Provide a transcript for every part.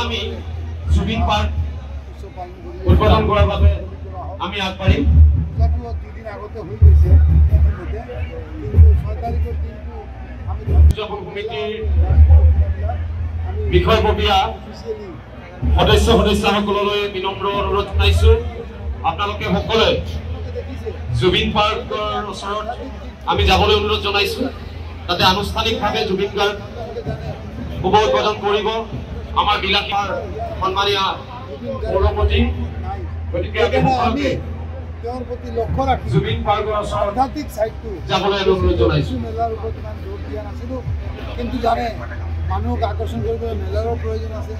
আমি জুবিন পাৰ্ক উদ্বোধন কৰাৰ বাবে আমি আগবাঢ়িম। দুদিন আগতে হৈ গৈছে কিন্তু 6 তাৰিখৰ দিনটো আমি উদযাপন কমিটিৰ বিষয়ববীয়া সদস্যসকললৈ বিনম্ৰ অনুৰোধ জনাইছোঁ, আপোনালোকে সকলোৱে জুবিন পাৰ্কৰ ওচৰত আমি যাবলৈ অনুৰোধ জনাইছোঁ। তাতে আনুষ্ঠানিকভাৱে জুবিন গাৰ্গ শুভ উদ্বোধন কৰিব আমাৰ বিলাসীৰ সন্মানীয় পৌৰপতি। গতিকে আমি তেওঁৰ প্ৰতি লক্ষ্য ৰাখি জুবিন পাৰ্কৰ আধ্যাত্মিক চাইডটো যাবলৈ অনুৰোধ জনাইছোঁ। মেলাৰ ওপৰত ইমান জোৰ দিয়া নাছিলোঁ, কিন্তু জানে মানুহক আকৰ্ষণ কৰিবলৈ মেলাৰো প্ৰয়োজন আছে।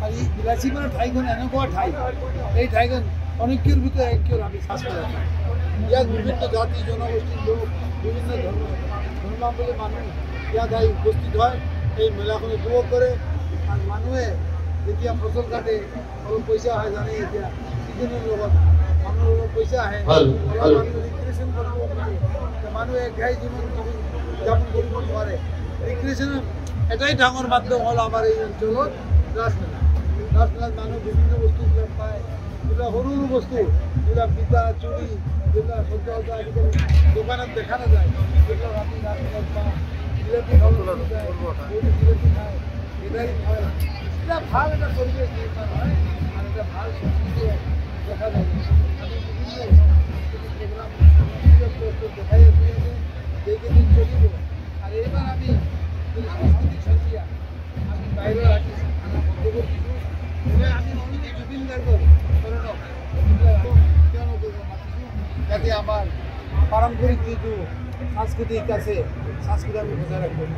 আৰু এই বিলাসীপাৰা ঠাইখন এনেকুৱা ঠাই, এই ঠাইখন অনৈক্যৰ ভিতৰত ঐক্যৰ আমি চাষ কৰা ঠাই। ইয়াত বিভিন্ন জাতি জনগোষ্ঠীৰ লোক, বিভিন্ন ধৰ্মাৱলী মানুহ ইয়াত আহি উপস্থিত হয়, এই মেলাখন উপভোগ কৰে। আৰু মানুহে যেতিয়া ফচল কাটে অলপ পইচা আহে, জানে এতিয়া চিজনৰ লগত মানুহৰ অলপ পইচা আহে, অলপ মানুহ ৰিক্ৰিয়েশ্যন কৰিব পাৰে। মানুহে এঘাই জীৱন যাপন কৰিব নোৱাৰে। ৰিক্ৰিয়েশ্যনৰ এটাই ডাঙৰ মাধ্যম হ'ল আমাৰ এই অঞ্চলত ৰাসমেলা। ৰাসমেলাত মানুহ বিভিন্ন বস্তুবিলাক পায়, যিবিলাক সৰু সৰু বস্তু, যিবিলাক পিঠা চুৰি, যিবিলাক সদ্য আজিকালি দোকানত দেখা নাযায়, সেইবিলাক আমি ৰাসমেলাত পাওঁ। জিলেপি খাবলৈ যায়, জিলেপি খায়, মিঠাই খায়। এটা ভাল এটা পৰিৱেশ নিৰ্মাণ হয় আৰু এটা ভাল সংস্কৃতি দেখা যায়। আমি বিভিন্ন সাংস্কৃতিক প্ৰগ্ৰাম দেখাই আছোঁ, এইকেইদিন চলিব। আৰু এইবাৰ আমি সাংস্কৃতিক সন্ধিয়া আমি বাহিৰত ৰাখিছোঁ, মন্তব্য দিছোঁ। আমি অনলি জুবিন গাৰ্গৰ কাৰণক তেওঁলোকক মাতিছোঁ, যাতে আমাৰ পাৰম্পৰিক যিটো সাংস্কৃতিক আছে, সংস্কৃতি আমি বজাই ৰাখিব।